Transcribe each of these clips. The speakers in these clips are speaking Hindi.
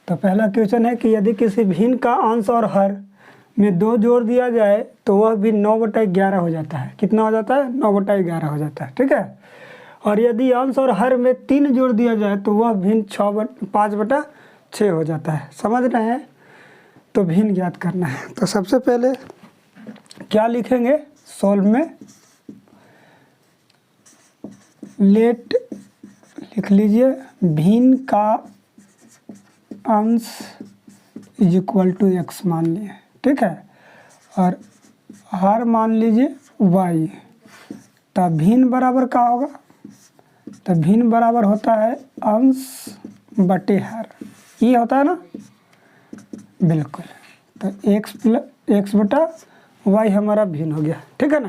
तो पहला क्वेश्चन है कि यदि किसी भिन्न का अंश और हर में 2 जोड़ दिया जाए तो वह भी 9/11 हो जाता है। कितना हो जाता है? 9/11 हो जाता है। ठीक है। और यदि अंश और हर में 3 जोड़ दिया जाए तो वह भिन्न 5/6 हो जाता है। समझ रहे हैं? तो भिन्न ज्ञात करना है। तो सबसे पहले क्या लिखेंगे सॉल्व में? लेट लिख लीजिए भिन्न का अंश इज इक्वल टू x मान लिए। ठीक है। और हर मान लीजिए y। तब भिन्न बराबर क्या होगा? तो भिन्न बराबर होता है अंश बटे हर। ये होता है ना? बिल्कुल। तो x बटा y हमारा भिन्न हो गया। ठीक है ना?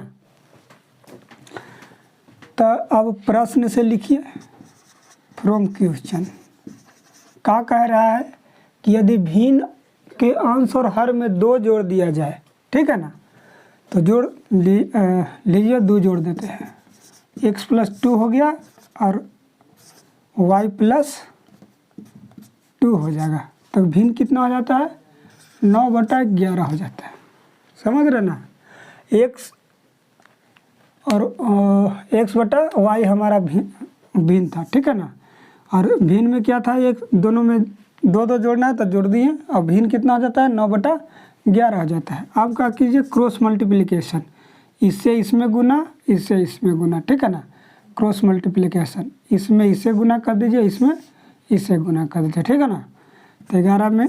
तो अब प्रश्न से लिखिए फ्रॉम क्वेश्चन। क्या कह रहा है कि यदि भिन्न के अंश और हर में 2 जोड़ दिया जाए। ठीक है ना? तो जोड़ लीजिए 2 जोड़ देते हैं। x + 2 हो गया और y + 2 हो जाएगा। तो भिन्न कितना हो जाता है? 9/11 हो जाता है। समझ रहे ना? x और x बटा y हमारा भिन्न था। ठीक है ना? और भिन्न में क्या था? एक दोनों में 2 जोड़ना है तो जोड़ दिए और भिन्न कितना हो जाता है? 9/11 हो जाता है। अब क्या कीजिए क्रॉस मल्टीप्लिकेशन। इससे इसमें गुना, इससे इसमें गुना। ठीक है ना? Cross multiplication. इसमें इससे गुना कर दीजिए, इसमें इससे गुना कर दीजिए। ठीक है ना? तो 11 में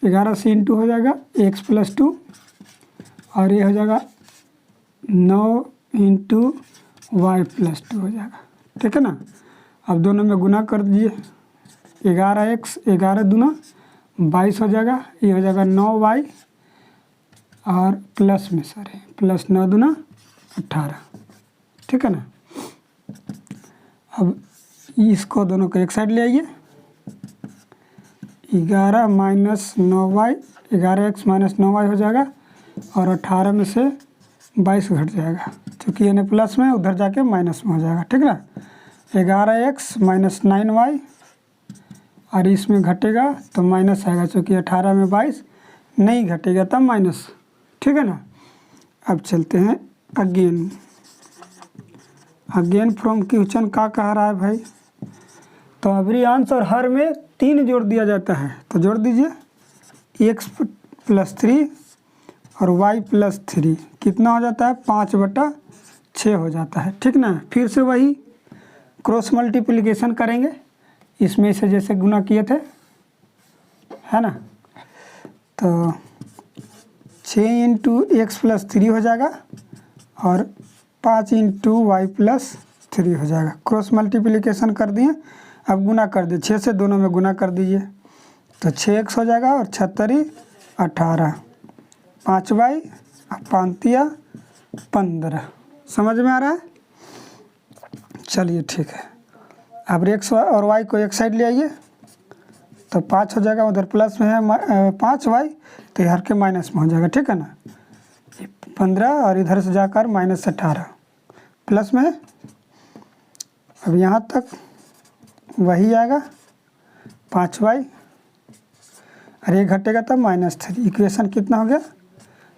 11 से इंटू हो जाएगा x + 2 और ये हो जाएगा 9 इंटू y + 2 हो जाएगा। ठीक है ना? अब दोनों में गुना कर दीजिए। 11x 11 दूना 22 हो जाएगा। ये हो जाएगा 9y और प्लस में प्लस 9 दूना 18। ठीक है ना? अब इसको दोनों को एक साइड ले आइए। 11 - 9y 11x - 9y हो जाएगा और 18 में से 22 घट जाएगा क्योंकि यानी प्लस में उधर जाके माइनस में हो जाएगा। ठीक है ना? 11x - 9y और इसमें घटेगा तो माइनस आएगा क्योंकि 18 में 22 नहीं घटेगा तब माइनस। ठीक है ना? अब चलते हैं अगेन फ्रॉम क्वेश्चन। क्या कह रहा है भाई? तो अभी अंश और हर में 3 जोड़ दिया जाता है तो जोड़ दीजिए x + 3 और y + 3 कितना हो जाता है? 5/6 हो जाता है। ठीक ना? फिर से वही क्रॉस मल्टीप्लिकेशन करेंगे। इसमें से जैसे गुना किए थे, है ना? तो 6 इंटू x + 3 हो जाएगा और 5 इंटू y + 3 हो जाएगा। क्रॉस मल्टीप्लिकेशन कर दिए। अब गुना कर दिए 6 से, दोनों में गुना कर दीजिए तो 6x हो जाएगा और 36 18 5y 5 15। समझ में आ रहा है? चलिए ठीक है। अब x और y को एक साइड ले आइए तो 5 हो जाएगा। उधर प्लस में है 5y तो हर के माइनस में हो जाएगा। ठीक है ना? 15 और इधर से जाकर -18 प्लस में। अब यहाँ तक वही आएगा 5y और ये घटेगा तब -3। इक्वेशन कितना हो गया?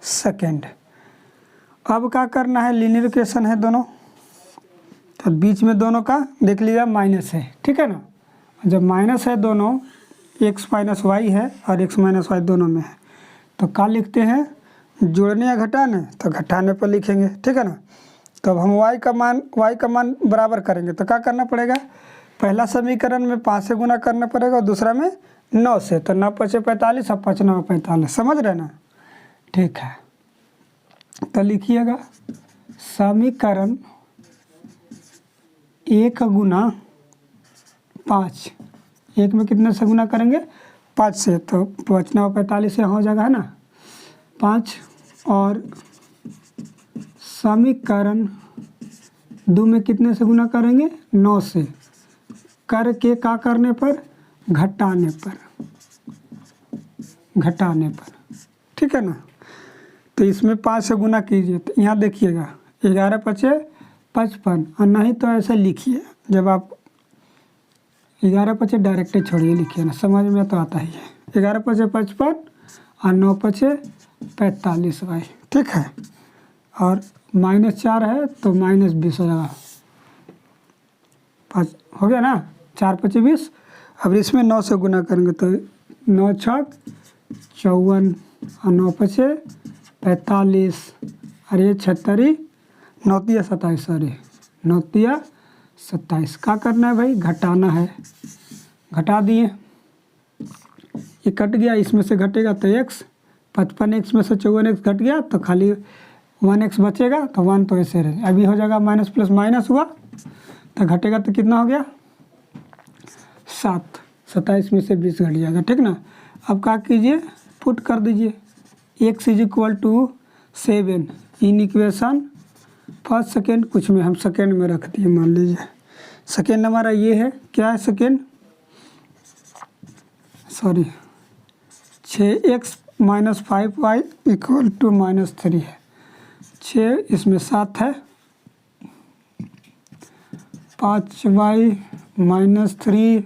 सेकेंड। अब क्या करना है? लीनियर इक्वेशन है दोनों, तो बीच में दोनों का देख लीजिए माइनस है। ठीक है ना? जब माइनस है दोनों, x - y है और x - y दोनों में है तो क्या लिखते हैं? जोड़ने या घटाने? तो घटाने पर लिखेंगे। ठीक है ना? तो अब हम y का मान बराबर करेंगे तो क्या करना पड़ेगा? पहला समीकरण में 5 से गुना करना पड़ेगा और दूसरा में 9 से। तो 9 × 5 = 45 और 5 × 9 = 45। समझ रहे ना? ठीक है। तो लिखिएगा समीकरण 1 × 5। 1 में कितने से गुना करेंगे? 5 से। तो 5 × 9 = 45 यहाँ हो जाएगा, है ना? 5 और समीकरण 2 में कितने से गुना करेंगे? 9 से। करके क्या करने पर? घटाने पर। ठीक है ना? तो इसमें 5 से गुना कीजिए तो यहाँ देखिएगा 11 × 5 = 55 और नहीं तो ऐसे लिखिए। जब आप 11 पचे डायरेक्ट छोड़िए, लिखिए ना, समझ में तो आता ही है। 11 पचे 55 और 9 पचे 45 भाई, ठीक है। और -4 है तो -20 हो जाएगा, 5 हो गया ना, 4 पचे 20। अब इसमें 9 से गुना करेंगे तो 9 छक 54 और 9 पचे 45 और ये 76 9 तिया 27, सॉरी 9 तिया 27। क्या करना है भाई, घटाना है, घटा दिए, ये कट गया, इसमें से घटेगा तो x, 55x में से 54x घट गया तो खाली 1x बचेगा, तो 1 तो ऐसे रहे। अभी हो जाएगा माइनस प्लस माइनस हुआ तो घटेगा तो कितना हो गया 7, 27 में से 20 घट जाएगा, ठीक ना। अब क्या कीजिए, पुट कर दीजिए x = 7 इन इक्वेशन फर्स्ट सेकेंड, कुछ में हम सेकेंड में रख दिए, मान लीजिए सेकेंड हमारा ये है, क्या है सेकेंड, सॉरी 6x - 5y = -3 है, 6 इसमें 7 है, 5y - 3,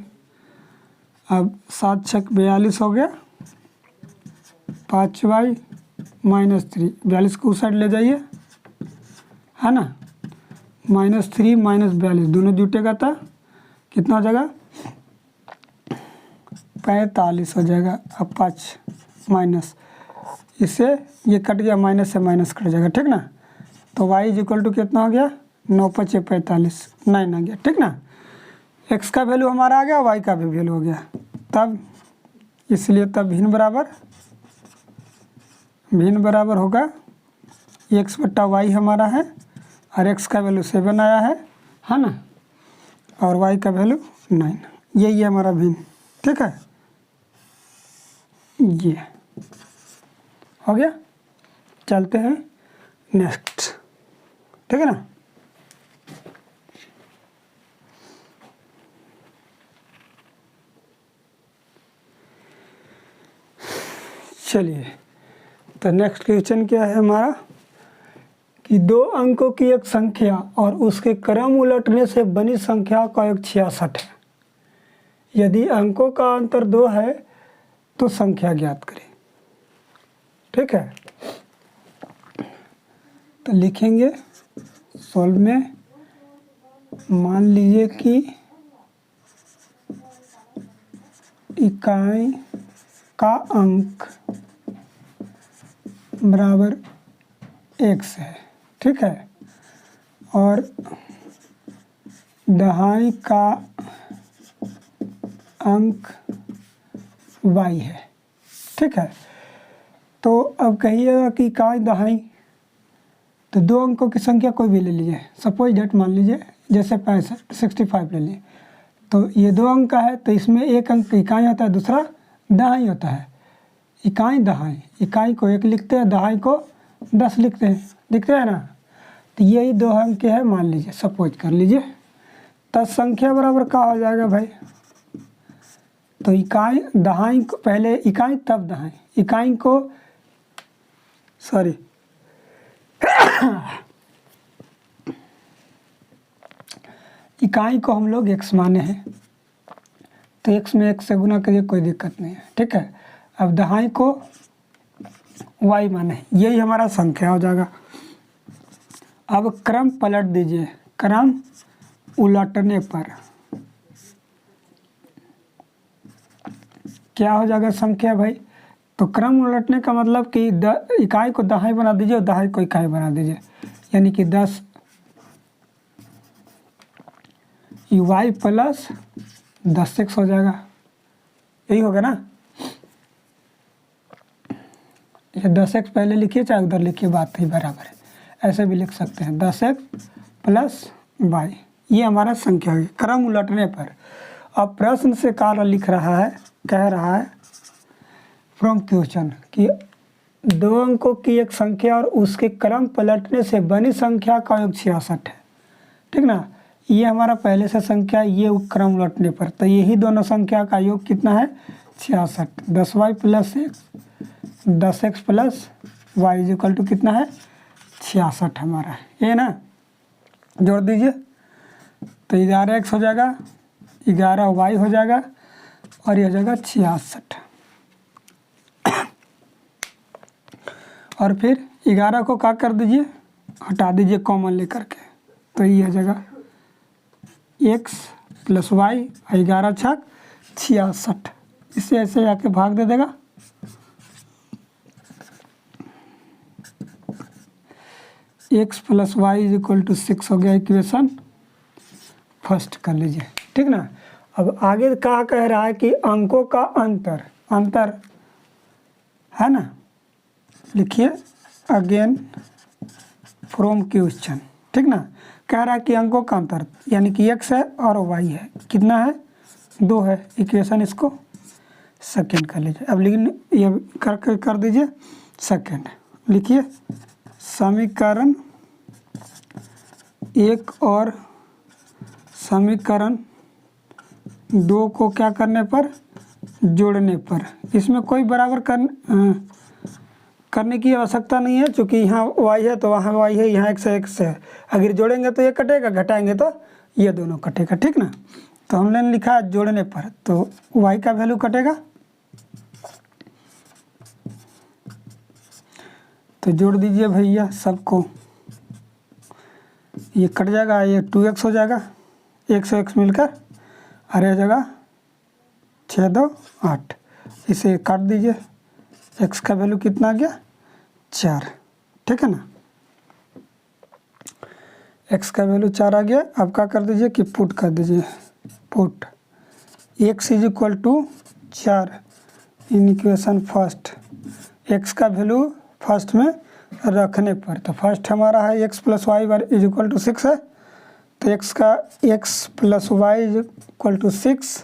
अब 7 छक 42 हो गया, 5y - 3, 42 को उस साइड ले जाइए, है ना, -3 - 42 दोनों जुटेगा तो कितना हो जाएगा 45 हो जाएगा। अब 5 माइनस, इससे ये कट गया, माइनस से माइनस कट जाएगा, ठीक ना। तो y = कितना हो गया 9 पचे 45, 9 आ गया, ठीक ना। x का वैल्यू हमारा आ गया, y का भी वैल्यू हो गया, तब इसलिए तब भिन्न बराबर होगा x/y हमारा है, और x का वैल्यू 7 आया है ना, और y का वैल्यू 9, यही है हमारा भिन्न, ठीक है, ये हो गया। चलते हैं नेक्स्ट, ठीक है ना। चलिए, तो नेक्स्ट क्वेश्चन क्या है हमारा कि 2 अंकों की एक संख्या और उसके क्रम उलटने से बनी संख्या का योग 66 है। यदि अंकों का अंतर 2 है तो संख्या ज्ञात करें, ठीक है। तो लिखेंगे सॉल्व में, मान लीजिए कि इकाई का अंक बराबर x है, ठीक है, और दहाई का अंक y है, ठीक है। तो अब कहिएगा कि इकाई दहाई, तो 2 अंकों की संख्या कोई भी ले लीजिए, सपोज डेट मान लीजिए जैसे 65 ले लिए, तो ये 2 अंक का है, तो इसमें एक अंक इकाई होता है, दूसरा दहाई होता है। इकाई दहाई, इकाई को 1 लिखते हैं, दहाई को 10 लिखते हैं ना। तो यही 2 अंक है, मान लीजिए, सपोज कर लीजिए, तब संख्या बराबर क्या हो जाएगा भाई, तो इकाई दहाई को पहले इकाई तब दहाई, इकाई को सॉरी इकाई को हम लोग x माने हैं, तो x में 1 से गुना करिए, कोई दिक्कत नहीं है, ठीक है। अब दहाई को y माने, यही हमारा संख्या हो जाएगा। अब क्रम पलट दीजिए, क्रम उलटने पर क्या हो जाएगा संख्या भाई, तो क्रम उलटने का मतलब कि इकाई को दहाई बना दीजिए और दहाई को इकाई बना दीजिए, यानी कि 10 y प्लस 10x हो जाएगा, यही होगा ना। ये 10x पहले लिखिए चाहे उधर लिखिए, बात ही बराबर है, ऐसे भी लिख सकते हैं 10x प्लस y, ये हमारा संख्या है क्रम उलटने पर। अब प्रश्न से कार्य लिख रहा है, कह रहा है फ्रॉम क्वेश्चन कि 2 अंकों की एक संख्या और उसके क्रम पलटने से बनी संख्या का योग 66 है, ठीक ना। ये हमारा पहले से संख्या, ये क्रम उलटने पर, तो यही दोनों संख्या का योग कितना है 66, 10y plus 10x plus y = कितना है 66 हमारा, ये ना, जोड़ दीजिए तो 11x हो जाएगा 11y हो जाएगा और ये हो जाएगा 66। और फिर 11 को क्या कर दीजिए, हटा दीजिए कॉमन लेकर के, तो ये हो जाएगा x + y, 11 छक 66। इसे ऐसे आके भाग दे देगा, x + y = 6 हो गया इक्वेशन फर्स्ट कर लीजिए, ठीक ना। अब आगे क्या कह रहा है कि अंकों का अंतर है ना, लिखिए अगेन फ्रॉम क्वेश्चन, ठीक ना। कह रहा है कि अंकों का अंतर यानी कि x है और y है, कितना है 2 है। इक्वेशन इसको सेकेंड कर लीजिए। अब लेकिन ये कर दीजिए सेकेंड, लिखिए समीकरण 1 और समीकरण 2 को क्या करने पर, जोड़ने पर। इसमें कोई बराबर करने की आवश्यकता नहीं है, क्योंकि यहाँ y है तो वहाँ y है, यहाँ x है। अगर जोड़ेंगे तो ये कटेगा, घटाएंगे तो ये दोनों कटेगा, ठीक ना। तो हमने लिखा है जोड़ने पर, तो y का वैल्यू कटेगा, तो जोड़ दीजिए भैया सबको, ये कट जाएगा, ये 2x हो जाएगा, x मिलकर और ये जगह 6 2 8, इसे काट दीजिए। x का वैल्यू कितना आ गया 4, ठीक है ना। x का वैल्यू 4 आ गया। अब क्या कर दीजिए कि पुट कर दीजिए, पुट x = 4 इन इक्वेशन फर्स्ट, x का वैल्यू फर्स्ट में रखने पर। तो फर्स्ट हमारा है x + y = 6 है, तो x + y = 6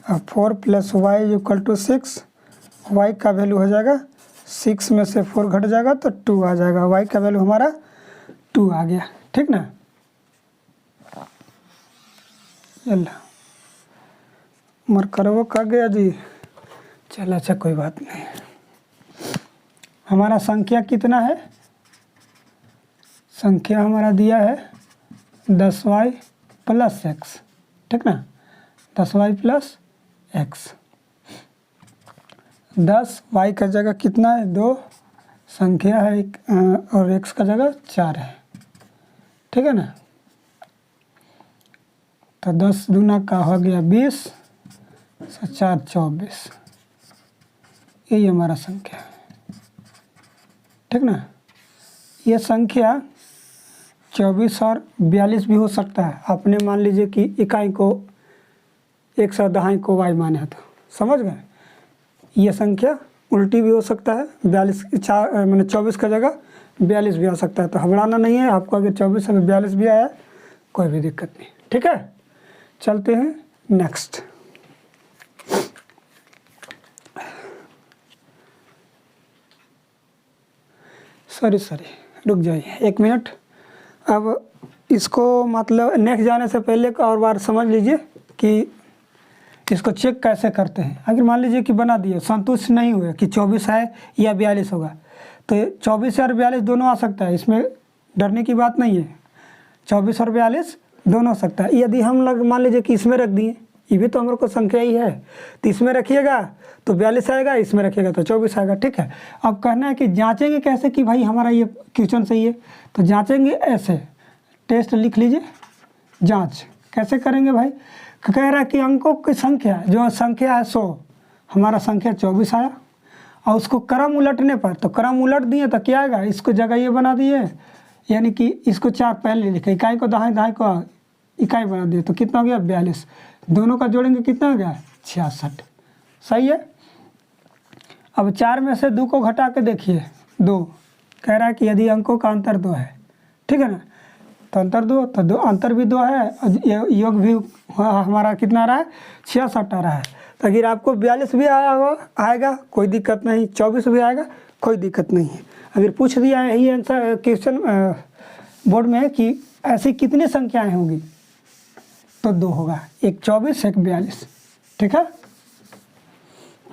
और 4 + y = 6, y का वैल्यू हो जाएगा 6 में से 4 घट जाएगा तो 2 आ जाएगा, y का वैल्यू हमारा 2 आ गया, ठीक ना। चल मर करवो कर गया जी, चल अच्छा कोई बात नहीं। हमारा संख्या कितना है, संख्या हमारा दिया है 10y + x, ठीक ना, 10y + x। 10 y का जगह कितना है 2, संख्या है और x का जगह 4 है, ठीक है ना। तो 10 दूना का हो गया 20, 4 24, यही हमारा संख्या है, ठीक ना। ये संख्या 24 और 42 भी हो सकता है। आपने मान लीजिए कि इकाई को 110 को y माने तो समझ गए, ये संख्या उल्टी भी हो सकता है, 42 मैंने 24 का जगह 42 भी आ सकता है। तो घबराना नहीं है, आपको अगर 24 में 42 भी आया कोई भी दिक्कत नहीं, ठीक है। चलते हैं नेक्स्ट। सॉरी रुक जाइए 1 मिनट। अब इसको मतलब नेक्स्ट जाने से पहले और बार समझ लीजिए कि इसको चेक कैसे करते हैं। अगर मान लीजिए कि बना दिए, संतुष्ट नहीं हुए कि 24 है या 42 होगा, तो 24 और 42 दोनों आ सकता है, इसमें डरने की बात नहीं है। 24 और 42 दोनों हो सकता है। यदि हम लोग मान लीजिए कि इसमें रख दिए, ये भी तो हमारे को संख्या ही है, तो इसमें रखिएगा तो 42 आएगा, इसमें रखिएगा तो 24 आएगा, ठीक है। अब कहना है कि जांचेंगे कैसे कि भाई हमारा ये क्वेश्चन सही है, तो जांचेंगे ऐसे, टेस्ट लिख लीजिए। जांच कैसे करेंगे भाई, कह रहा है कि अंकों की संख्या, जो संख्या है 100, हमारा संख्या 24 आया, और उसको क्रम उलटने पर, तो क्रम उलट दिए तो क्या आएगा, इसको जगह ये बना दिए, यानी कि इसको 4 पहले लिखे, इकाई को दाएं को इकाई बना दिए, तो कितना हो गया 42, दोनों का जोड़ेंगे कितना हो गया 66, सही है। अब 4 में से 2 को घटा के देखिए 2, कह रहा है कि यदि अंकों का अंतर 2 है, ठीक है ना, तो अंतर 2, तो 2 अंतर भी 2 है, योग भी हमारा कितना आ रहा है 66 आ रहा है। तो अगर आपको 42 भी आएगा कोई दिक्कत नहीं, 24 भी आएगा कोई दिक्कत नहीं है। अगर पूछ दिया है यही आंसर क्वेश्चन बोर्ड में कि ऐसी कितनी संख्याएं होंगी, तो 2 होगा, एक 24 एक 42, ठीक है।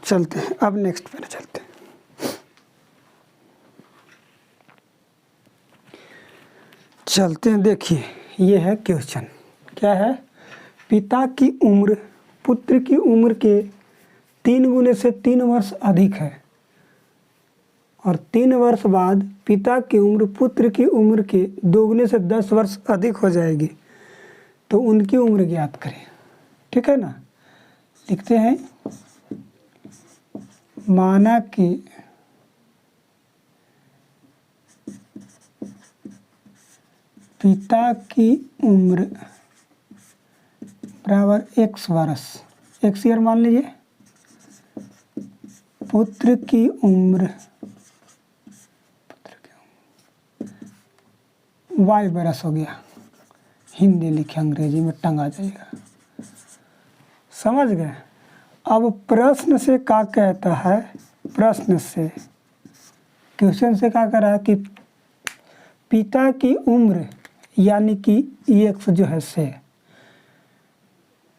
चलते हैं अब नेक्स्ट पर चलते हैं। देखिए ये है क्वेश्चन, क्या है पिता की उम्र पुत्र की उम्र के 3 गुने से 3 वर्ष अधिक है और 3 वर्ष बाद पिता की उम्र पुत्र की उम्र के 2 गुने से 10 वर्ष अधिक हो जाएगी, तो उनकी उम्र ज्ञात करें। ठीक है ना। लिखते हैं, माना कि पिता की उम्र बराबर x वर्ष, x ईयर मान लीजिए, पुत्र की उम्र y बरस हो गया। हिंदी लिखे, अंग्रेजी में टंगा जाएगा। समझ गए। अब प्रश्न से क्या कहता है, प्रश्न से क्वेश्चन से क्या कर रहा है कि पिता की उम्र यानी कि x जो है से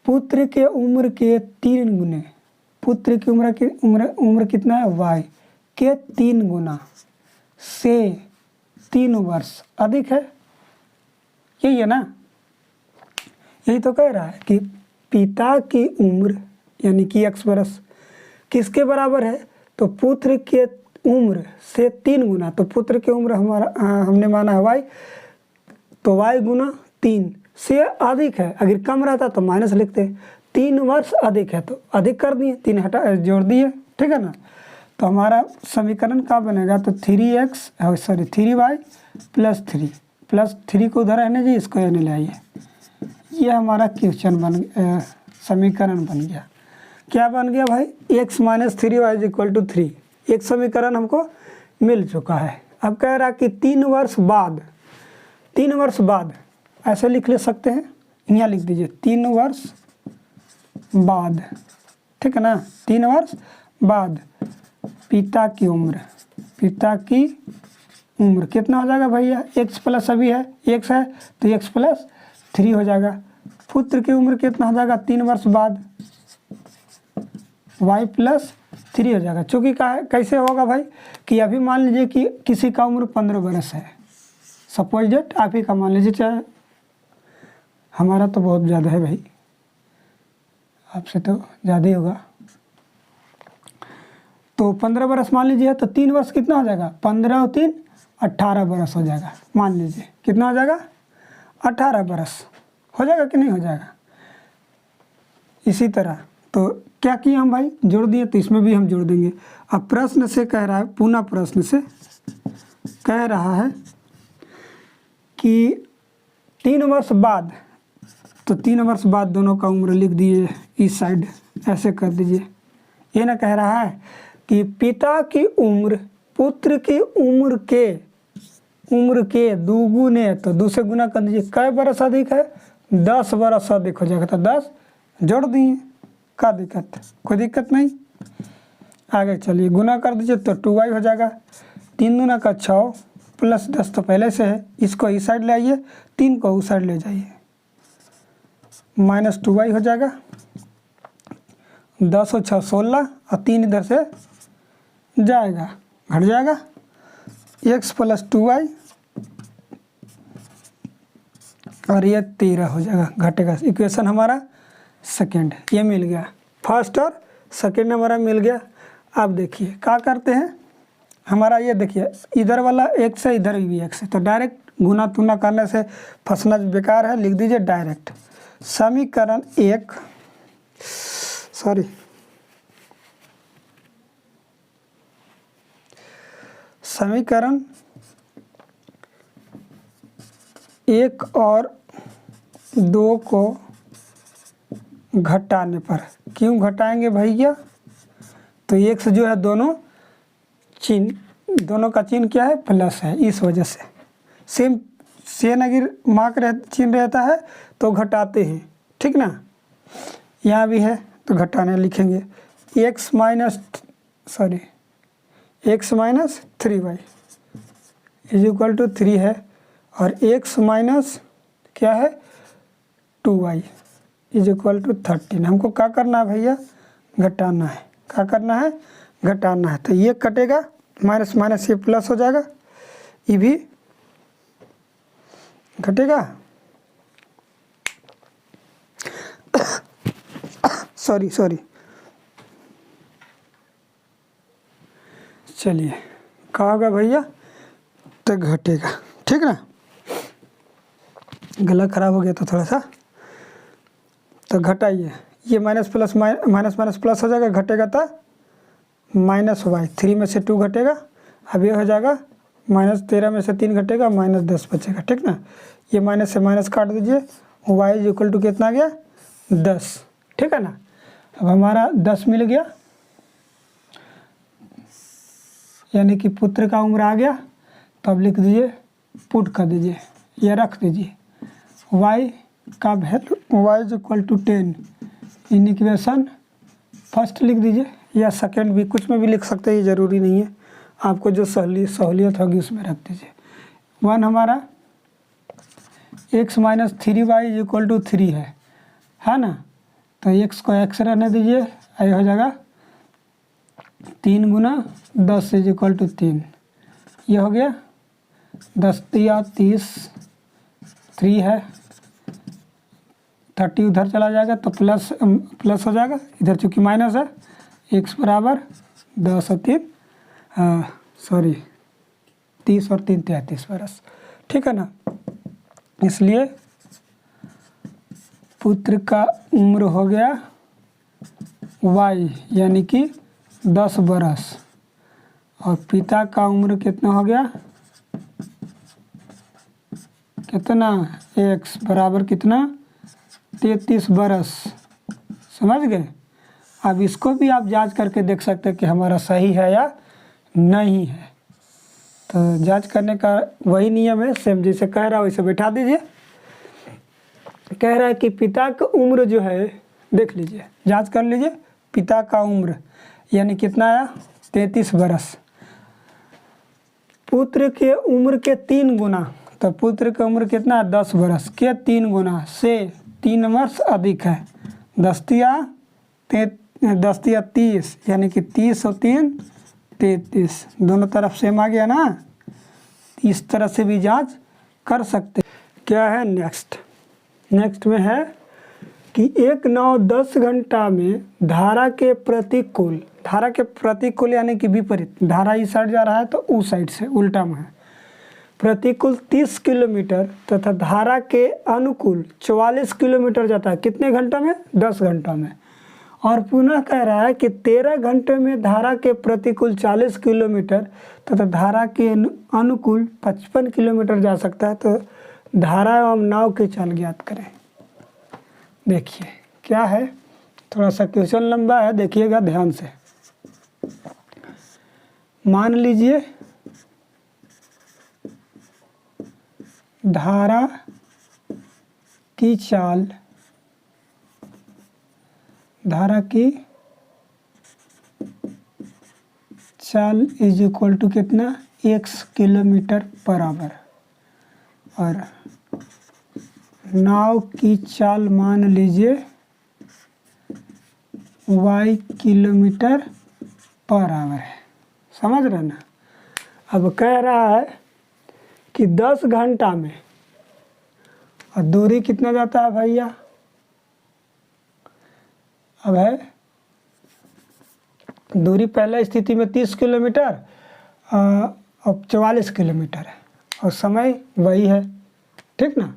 पुत्र के उम्र के 3 गुने, पुत्र की उम्र कितना है y के 3 गुना से 3 वर्ष अधिक है। यही है ना, यही तो कह रहा है कि पिता की उम्र यानी कि x वर्ष किसके बराबर है, तो पुत्र के उम्र से 3 गुना, तो पुत्र की उम्र हमारा हमने माना है y, तो y गुना 3 से अधिक है। अगर कम रहता तो माइनस लिखते, 3 वर्ष अधिक है तो अधिक कर दिए, 3 हटा जोड़ दिए। ठीक है ना। तो हमारा समीकरण क्या बनेगा, तो 3y प्लस 3 को उधर रहने जी, इसको रहने ले आइए। ये हमारा क्वेश्चन समीकरण बन गया। क्या बन गया भाई, x minus 3y is equal to 3। एक समीकरण हमको मिल चुका है। अब कह रहा कि 3 वर्ष बाद ऐसे लिख ले सकते हैं, यहाँ लिख दीजिए 3 वर्ष बाद। ठीक है ना। 3 वर्ष बाद पिता की उम्र कितना हो जाएगा भैया, x प्लस अभी है, x है तो x प्लस 3 हो जाएगा। पुत्र की उम्र कितना हो जाएगा, 3 वर्ष बाद y प्लस 3 हो जाएगा। चूँकि कैसे होगा भाई कि अभी मान लीजिए कि किसी का उम्र 15 वर्ष है, सपोज डेट आप ही का मान लीजिए, चाहे हमारा तो बहुत ज़्यादा है भाई, आपसे तो ज़्यादा ही होगा। तो 15 वर्ष मान लीजिए, तो 3 वर्ष कितना हो जाएगा, 15 और 3 18 वर्ष हो जाएगा। मान लीजिए कितना हो जाएगा, 18 वर्ष हो जाएगा कि नहीं हो जाएगा। इसी तरह तो क्या किए हम भाई, जोड़ दिए, तो इसमें भी हम जोड़ देंगे। अब प्रश्न से कह रहा है, पुनः प्रश्न से कह रहा है कि 3 वर्ष बाद, तो 3 वर्ष बाद दोनों का उम्र लिख दिए इस साइड, ऐसे कर दीजिए। ये ना कह रहा है कि पिता की उम्र पुत्र की उम्र के 2 गुने, तो 2 से गुना कर दीजिए, कै बरस अधिक है, 10 बरस अधिक हो जाएगा। तो 10 जोड़ दिए, क्या दिक्कत, कोई दिक्कत नहीं। आगे चलिए गुना कर दीजिए, तो 2y हो जाएगा। 3 दूना का 6 प्लस 10 तो पहले से है, इसको इस साइड ले आइए, 3 को उस साइड ले जाइए, माइनस 2y हो जाएगा। 10 और 6 16 और 3 इधर से जाएगा, घट जाएगा, x प्लस 2y और ये 13 हो जाएगा, घटेगा। इक्वेशन हमारा सेकेंड ये मिल गया, फर्स्ट और सेकेंड हमारा मिल गया। अब देखिए क्या करते हैं, हमारा ये देखिए इधर वाला x है, इधर भी x है, तो डायरेक्ट गुना तुना करने से फंसना बेकार है। लिख दीजिए डायरेक्ट समीकरण 1 समीकरण 1 और 2 को घटाने पर, क्यों घटाएंगे भैया, तो x जो है दोनों का चिन्ह क्या है, प्लस है, इस वजह से सेम अगर मार्क चिन्ह रहता है तो घटाते हैं। ठीक ना, यहाँ भी है तो घटाने लिखेंगे, x minus 3y is equal to 3 है, और x माइनस क्या है 2y इज इक्वल टू 13। हमको क्या करना है भैया, घटाना है। क्या करना है, घटाना है। तो ये कटेगा, माइनस माइनस ये प्लस हो जाएगा, ये भी घटेगा। सॉरी चलिए क्या होगा भैया, तो घटेगा, ठीक ना। गला खराब हो गया तो थोड़ा सा, तो घटाइए, ये माइनस प्लस माइनस प्लस हो जाएगा, घटेगा तो माइनस वाई, 3 में से 2 घटेगा, अब ये हो जाएगा -13 में से 3 घटेगा, -10 बचेगा, ठीक ना। ये माइनस से माइनस काट दीजिए, y इक्वल टू कितना आ गया 10, ठीक है ना। अब हमारा 10 मिल गया, यानी कि पुत्र का उम्र आ गया, तो अब लिख दीजिए, पुट कर दीजिए, या रख दीजिए y का value y equal to 10 in equation first लिख दीजिए, या सेकंड भी, कुछ में भी लिख सकते हैं, ये ज़रूरी नहीं है, आपको जो सहूलियत होगी उसमें रख दीजिए। 1 हमारा x minus 3y equal to 3 है ना, तो x को x रहने दीजिए, ये हो जाएगा 3 गुना 10 इक्वल टू 3, ये हो गया 10 या 30, 3 है, 30 उधर चला जाएगा तो प्लस हो जाएगा, इधर चूँकि माइनस है, x बराबर 10 और 3 30 और 3 33 बरस, ठीक है ना। इसलिए पुत्र का उम्र हो गया y यानी कि 10 बरस, और पिता का उम्र कितना हो गया, कितना x बराबर कितना 33 बरस, समझ गए। अब इसको भी आप जांच करके देख सकते हैं कि हमारा सही है या नहीं है। तो जांच करने का वही नियम है, सेम जैसे कह रहा है वैसे बैठा दीजिए। कह रहा है कि पिता का उम्र जो है, देख लीजिए, जांच कर लीजिए, पिता का उम्र यानी कितना आया 33 बरस, पुत्र के उम्र के 3 गुना, तो पुत्र की उम्र कितना है 10 बरस के 3 गुना से 3 वर्ष अधिक है, 10 या 30 यानी कि 30 और 3 33, दोनों तरफ सेम आ गया ना। इस तरह से भी जांच कर सकते। क्या है नेक्स्ट में है कि 1-9-10 घंटा में धारा के प्रतिकूल यानी कि विपरीत, धारा इस साइड जा रहा है तो उस साइड से उल्टा में है, प्रतिकूल 30 किलोमीटर तथा धारा के अनुकूल 44 किलोमीटर जाता है, कितने घंटा में 10 घंटा में। और पुनः कह रहा है कि 13 घंटे में धारा के प्रतिकूल 40 किलोमीटर तथा धारा के अनुकूल 55 किलोमीटर जा सकता है, तो धारा एवं नाव की चाल ज्ञात करें। देखिए क्या है, थोड़ा सा क्वेश्चन लंबा है, देखिएगा ध्यान से। मान लीजिए धारा की चाल इज इक्वल टू कितना x किलोमीटर पर आवर, और नाव की चाल मान लीजिए y किलोमीटर पर आवर है, समझ रहे ना। अब कह रहा है कि 10 घंटा में, और दूरी कितना जाता है भैया, अब है दूरी पहले स्थिति में 30 किलोमीटर, अब 44 किलोमीटर है, और समय वही है, ठीक ना।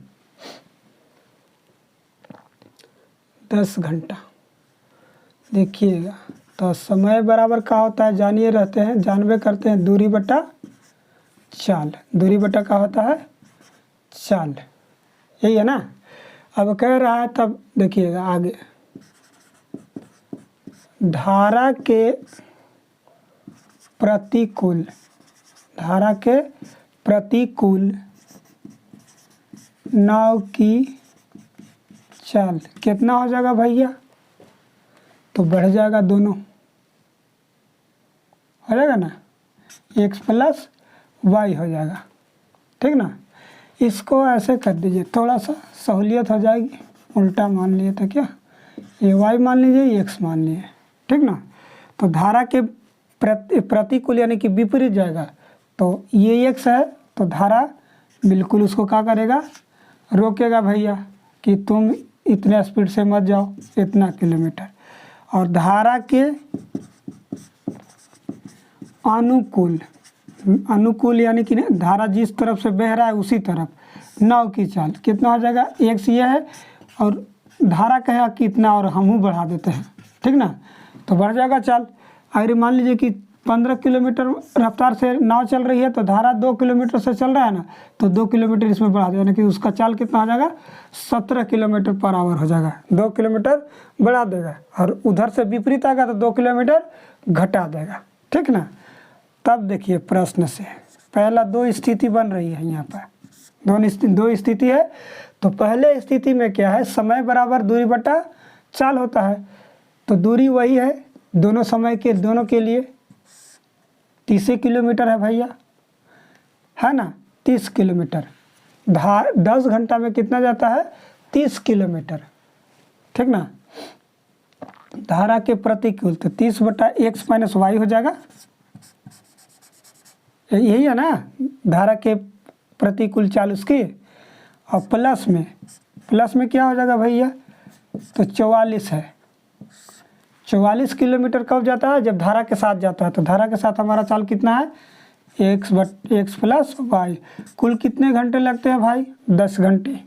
10 घंटा देखिएगा, तो समय बराबर क्या होता है जानिए रहते हैं, जानबे करते हैं, दूरी बटा चाल, दूरी बटा क्या होता है चाल, यही है ना। अब कह रहा है, तब देखिएगा आगे, धारा के प्रतिकूल नाव की चाल कितना हो जाएगा भैया, तो बढ़ जाएगा, दोनों हो जाएगा ना, x प्लस y हो जाएगा, ठीक ना। इसको ऐसे कर दीजिए, थोड़ा सा सहूलियत हो जाएगी, उल्टा मान लिए तो क्या, ये y मान लीजिए, ये x मान लिए, ठीक ना। तो धारा के प्रतिकूल यानी कि विपरीत जाएगा, तो ये x है, तो धारा बिल्कुल उसको क्या करेगा, रोकेगा भैया कि तुम इतने स्पीड से मत जाओ, इतना किलोमीटर। और धारा के अनुकूल, अनुकूल यानी कि धारा जिस तरफ से बह रहा है उसी तरफ नाव की चाल कितना हो जाएगा, x ये है और धारा कहेगा कितना और हम बढ़ा देते हैं, ठीक ना, तो बढ़ जाएगा चाल। अगर मान लीजिए कि 15 किलोमीटर रफ्तार से नाव चल रही है तो धारा 2 किलोमीटर से चल रहा है ना, तो 2 किलोमीटर इसमें बढ़ा देगा, यानी कि उसका चाल कितना हो जाएगा, 17 किलोमीटर पर आवर हो जाएगा, 2 किलोमीटर बढ़ा देगा। और उधर से विपरीत आएगा तो 2 किलोमीटर घटा देगा, ठीक ना। तब देखिए प्रश्न से पहला 2 स्थिति बन रही है, यहाँ पर दो स्थिति है। तो पहले स्थिति में क्या है, समय बराबर दूरी बटा चाल होता है, तो दूरी वही है दोनों समय के दोनों के लिए 30 किलोमीटर है भैया, है ना, 30 किलोमीटर। 10 घंटा में कितना जाता है, 30 किलोमीटर, ठीक ना। धारा के प्रतिकूल तो 30 बटा x माइनस वाई हो जाएगा, यही है ना धारा के प्रतिकूल चाल उसकी। और प्लस में क्या हो जाएगा भैया, तो 44 है। 44 किलोमीटर कब जाता है, जब धारा के साथ जाता है। तो धारा के साथ हमारा चाल कितना है, x प्लस वाई। कुल कितने घंटे लगते हैं भाई, 10 घंटे,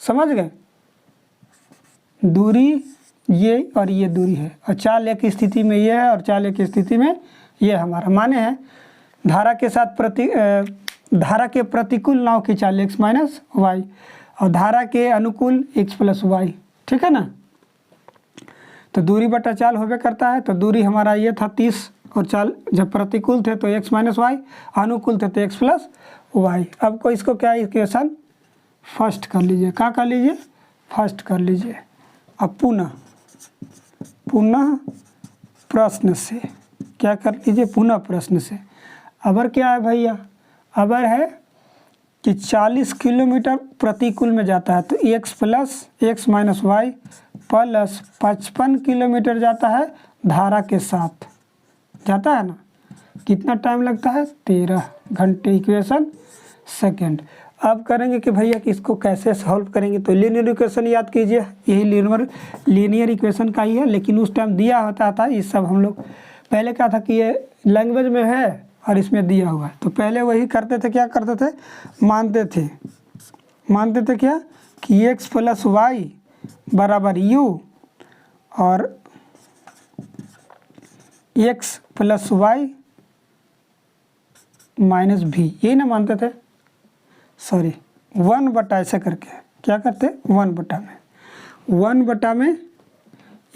समझ गए। दूरी ये और ये दूरी है, और चाल एक स्थिति में ये है और चाल एक स्थिति में ये हमारा माने है। धारा के प्रतिकूल नाव की चाल x माइनस वाई और धारा के अनुकूल x प्लस वाई, ठीक है ना। तो दूरी बटा चाल होबे करता है। तो दूरी हमारा ये था 30 और चाल जब प्रतिकूल थे तो x माइनस वाई, अनुकूल थे तो x प्लस वाई। अब को इसको क्या इक्वेशन फर्स्ट कर लीजिए, क्या कर लीजिए, फर्स्ट कर लीजिए। अब पुनः प्रश्न से क्या कर लीजिए, पुनः प्रश्न से। अबर क्या है भैया, अबर है कि 40 किलोमीटर प्रतिकूल में जाता है तो x plus x minus y plus 55 kilometre जाता है धारा के साथ, जाता है ना। कितना टाइम लगता है, 13 घंटे, इक्वेशन सेकंड। अब करेंगे कि भैया कि इसको कैसे सॉल्व करेंगे, तो लीनियर इक्वेशन याद कीजिए, यही लीनियर इक्वेशन का ही है, लेकिन उस टाइम दिया होता था। ये सब हम लोग पहले क्या था कि ये लैंग्वेज में है और इसमें दिया हुआ है, तो पहले वही करते थे, क्या करते थे, मानते थे क्या कि x प्लस वाई बराबर u और x प्लस वाई माइनस भी, यही ना मानते थे, सॉरी 1 बटा ऐसे करके क्या करते, 1 बटा में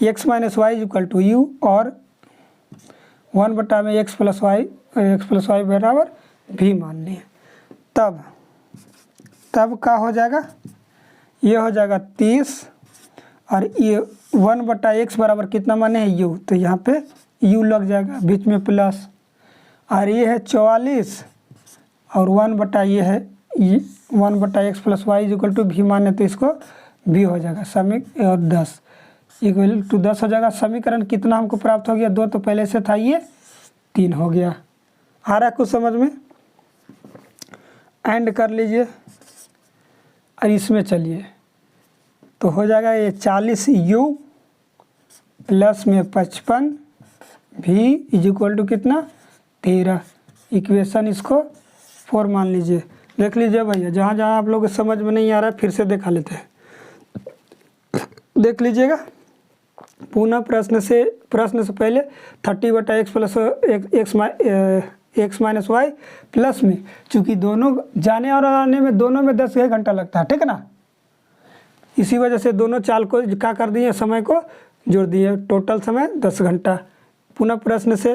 x minus y equal to u और 1 बटा में x प्लस वाई बराबर भी मान लिए। तब क्या हो जाएगा, ये हो जाएगा 30 और ये 1 बटा x बराबर कितना माने है u, तो यहाँ पे u लग जाएगा, बीच में प्लस, और ये है 44 और 1 बटा ये है 1 बटा x plus y equal to भी माने, तो इसको भी हो जाएगा और 10 इक्वल टू 10 हो जाएगा। समीकरण कितना हमको प्राप्त हो गया, 2 तो पहले से था, ये 3 हो गया। आ रहा है कुछ समझ में, एंड कर लीजिए और इसमें चलिए, तो हो जाएगा ये 40u प्लस में 55 भी इज इक्वल टू कितना, 13। इक्वेशन इसको 4 मान लीजिए। देख लीजिए भैया, जहाँ जहाँ आप लोग समझ में नहीं आ रहा है फिर से देखा लेते हैं, देख लीजिएगा। पुनः प्रश्न से पहले 30 बटा x plus x minus y plus में, चूँकि दोनों जाने और आने में दोनों में 10 घंटा लगता है, ठीक है ना। इसी वजह से दोनों चाल को क्या कर दिए, समय को जोड़ दिए, टोटल समय 10 घंटा। पुनः प्रश्न से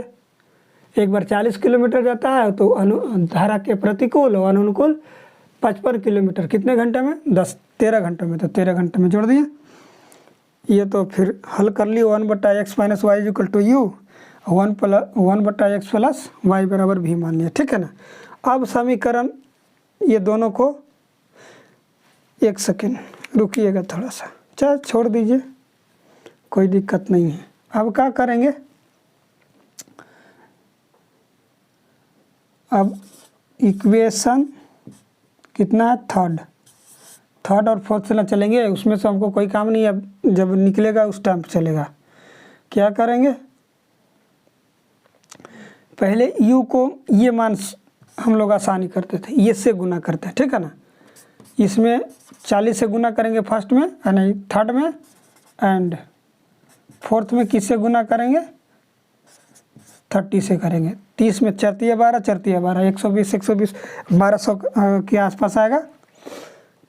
एक बार 40 किलोमीटर जाता है तो धारा के प्रतिकूल और अनुकूल 55 किलोमीटर, कितने घंटे में, 13 घंटे में, तो 13 घंटे में जोड़ दिए। ये तो फिर हल कर लिए, 1 बटा x minus y equal to u, 1 बटा एक्स प्लस वाई बराबर भी मान लिया, ठीक है ना। अब समीकरण ये दोनों को, एक सेकेंड रुकिएगा थोड़ा सा, चाहे छोड़ दीजिए, कोई दिक्कत नहीं है। अब क्या करेंगे, अब इक्वेशन कितना है, थर्ड, थर्ड और फोर्थ से ना चलेंगे, उसमें से हमको कोई काम नहीं है, जब निकलेगा उस टाइम चलेगा। क्या करेंगे, पहले u को ये मान हम लोग आसानी करते थे, ये से गुना करते हैं, ठीक है ना। इसमें 40 से गुना करेंगे फर्स्ट में, नहीं थर्ड में, एंड फोर्थ में किससे गुना करेंगे, 30 से करेंगे। 30 में 4 × 12, 4 × 12, 120, 120, 1200 के आसपास आएगा।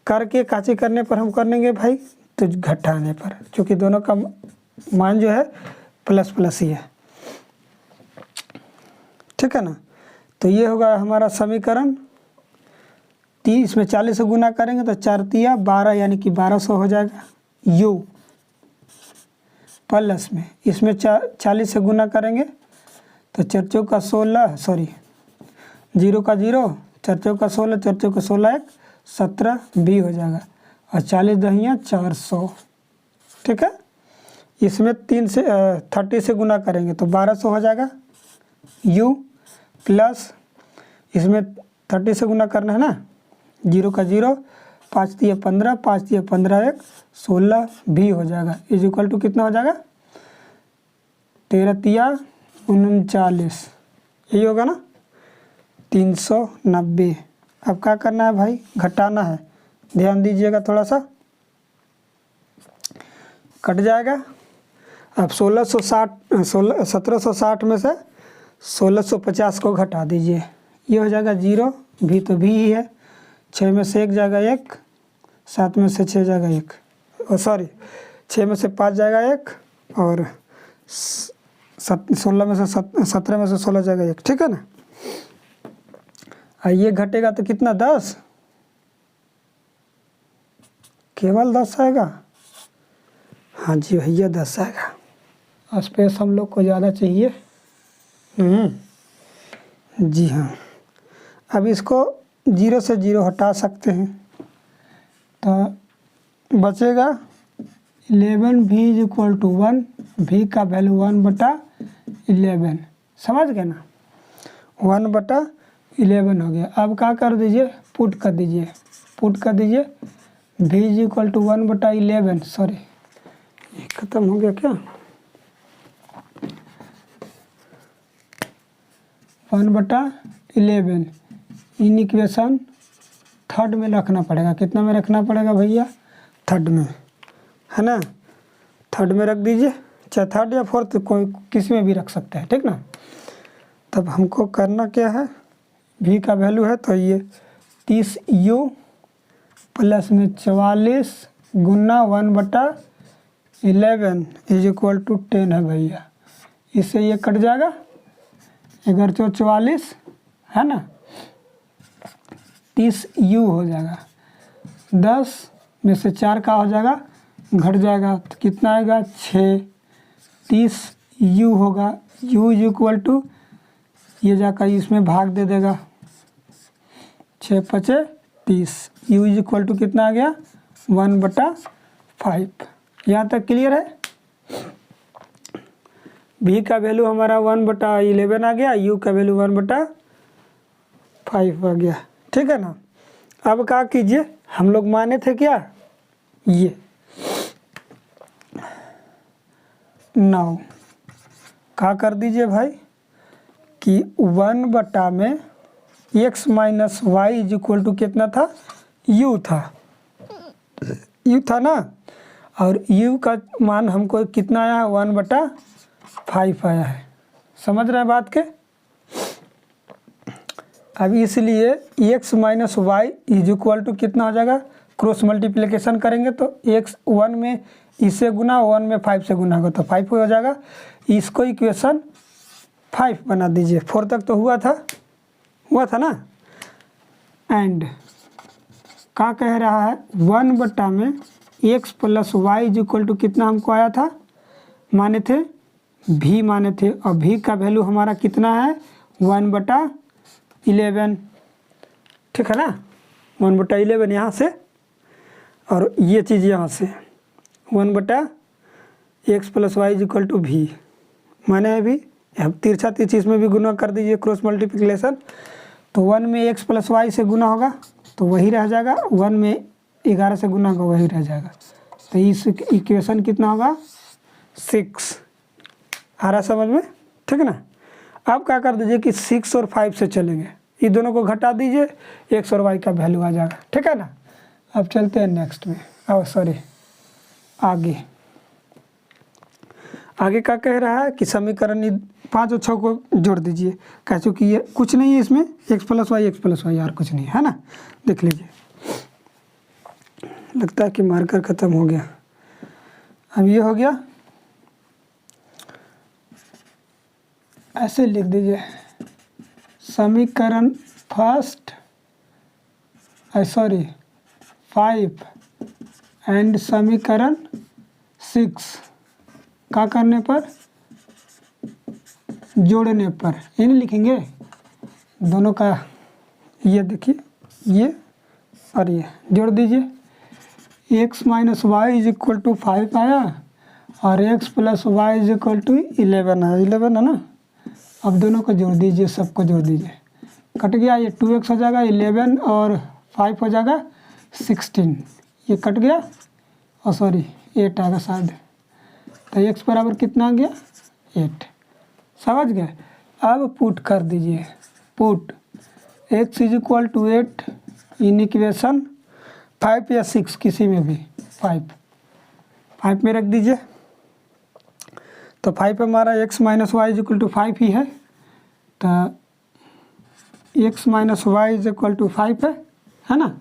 करके काची करने पर हम कर लेंगे भाई, तो घटाने पर, क्योंकि दोनों का मान जो है प्लस प्लस ही है, ठीक है ना। तो ये होगा हमारा समीकरण। 30 में 40 से गुना करेंगे तो 4 × 12 यानी कि 1200 हो जाएगा u, प्लस में इसमें 40 से गुना करेंगे तो 4 × 4 = 16, सॉरी 0 का 0, 4 × 4 = 16, 4 × 4 = 16, 17 b हो जाएगा, और 40 दहिया 400, ठीक है। इसमें 30 से गुना करेंगे तो 1200 हो जाएगा u, प्लस इसमें 30 से गुना करना है ना, 0 का 0, 5 × 15, 5 × 15 1, 16 b हो जाएगा, इज इक्वल टू कितना हो जाएगा, 13 × 39, यही होगा ना, 390। अब क्या करना है भाई, घटाना है, ध्यान दीजिएगा थोड़ा सा, कट जाएगा। अब 1760 में से 1650 को घटा दीजिए, ये हो जाएगा 0, भी तो भी ही है, 6 में से 1 जाएगा 1, 7 में से 6 जाएगा 1, सॉरी 6 में से 5 जाएगा 1, और 17 में से 16 जाएगा 1, ठीक है ना। ये घटेगा तो कितना, 10, केवल 10 आएगा, हाँ जी भैया 10 आएगा। स्पेस हम लोग को ज़्यादा चाहिए, जी हाँ। अब इसको 0 से 0 हटा सकते हैं, तो बचेगा 11 v = 1, v का वैल्यू 1/11, समझ गए ना, 1/11 हो गया। अब क्या कर दीजिए, पुट कर दीजिए, v = 1/11, सॉरी ये ख़त्म हो गया क्या, 1/11 इन इक्वेशन थर्ड में रखना पड़ेगा। कितना में रखना पड़ेगा भैया, थर्ड में, है ना। थर्ड में रख दीजिए, चाहे थर्ड या फोर्थ, कोई किसी में भी रख सकते हैं, ठीक ना। तब हमको करना क्या है, v का वैल्यू है तो ये 30u प्लस में 44 गुना 1/11 इज इक्वल टू 10 है भैया। इससे ये कट जाएगा, 11 × 44 है ना, 30u हो जाएगा, 10 में से 4 का हो जाएगा, घट जाएगा तो कितना आएगा, 6, 30u होगा, u इज इक्वल टू ये जाकर इसमें भाग दे देगा, 6 × 5 = 30, u इज इक्वल टू कितना आ गया, 1/5। यहाँ तक क्लियर है। v का वैल्यू हमारा 1/11 आ गया, u का वैल्यू 1/5 आ गया, ठीक है ना। अब क्या कीजिए, हम लोग माने थे क्या, ये 9 क्या कर दीजिए भाई कि 1 में x - y is equal to कितना था, u था ना, और u का मान हमको कितना आया है, 1/5 आया है, समझ रहे हैं बात के। अब इसलिए x - y is equal to कितना हो जाएगा, क्रॉस मल्टीप्लिकेशन करेंगे तो x 1 में इससे गुना, 1 में 5 से गुना होगा तो 5 हो जाएगा। इसको इक्वेशन 5 बना दीजिए, 4 तक तो हुआ था ना। एंड क्या कह रहा है, 1 में x + y is equal to कितना हमको आया था, माने थे v माने थे, और v का वैल्यू हमारा कितना है, 1/11, ठीक है ना, 1/11 यहाँ से, और ये चीज़ यहाँ से 1/x + y is equal to v माने है भी। अब तिरछा तिरछी इसमें भी गुना कर दीजिए, क्रॉस मल्टीप्लिकेशन, तो 1 में x + y से गुना होगा तो वही रह जाएगा, 1 में 11 से गुना होगा वही रह जाएगा। तो इस इक्वेशन कितना होगा 6। आ रहा समझ में, ठीक है ना। आप क्या कर दीजिए कि 6 और 5 से चलेंगे, ये दोनों को घटा दीजिए, एक्स और वाई का वैल्यू आ जाएगा, ठीक है ना। अब चलते हैं नेक्स्ट में, सॉरी आगे क्या कह रहा है कि समीकरण 5 और 6 को जोड़ दीजिए। कह चूँकि ये कुछ नहीं है इसमें, x + y और कुछ नहीं है ना। देख लीजिए, लगता है कि मार्कर ख़त्म हो गया। अब ये हो गया, ऐसे लिख दीजिए समीकरण 5 एंड समीकरण 6 का करने पर, जोड़ने पर, ये नहीं लिखेंगे दोनों का। ये देखिए, ये और ये जोड़ दीजिए। x - y = 5 आया और x + y = 11 है, 11 है ना। अब दोनों को जोड़ दीजिए, सबको जोड़ दीजिए, कट गया, ये 2x हो जाएगा, 11 और 5 हो जाएगा 16, ये कट गया और सॉरी 8 आएगा शायद। तो x बराबर कितना आ गया 8, समझ गए। अब पुट कर दीजिए, पुट x = 8 इन इक्वेशन 5 या 6 किसी में भी, 5 में रख दीजिए। तो 5 हमारा x - y = 5 ही है, तो x - y = 5 है ना।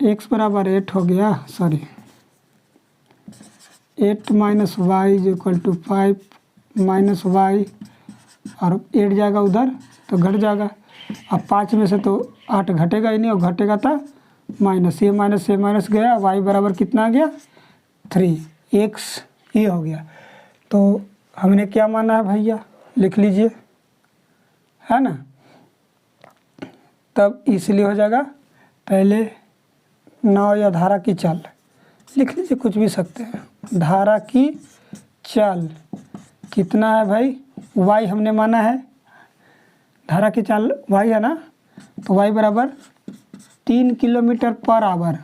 x बराबर 8 हो गया, सॉरी 8 - y = 5 -y और 8 जाएगा उधर तो घट जाएगा। अब 5 में से तो 8 घटेगा ही नहीं, और घटेगा तो माइनस, ये माइनस गया, y बराबर कितना आ गया 3, x ये हो गया। तो हमने क्या माना है भैया, लिख लीजिए, है ना। तब इसलिए हो जाएगा, पहले नाव या धारा की चाल लिख लीजिए, कुछ भी सकते हैं। धारा की चाल कितना है भाई, y हमने माना है, धारा की चाल y है ना, तो y बराबर 3 किलोमीटर/आवर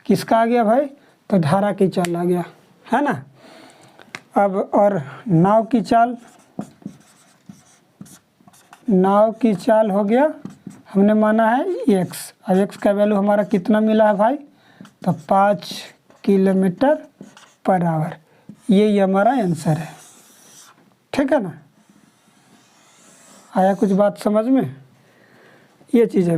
किसका आ गया भाई, तो धारा की चाल आ गया, है ना। अब और नाव की चाल हो गया, हमने माना है x, अब x का वैल्यू हमारा कितना मिला है भाई, तो 5 किलोमीटर/आवर। यही हमारा आंसर है, ठीक है ना। आया कुछ बात समझ में, ये चीज़ है।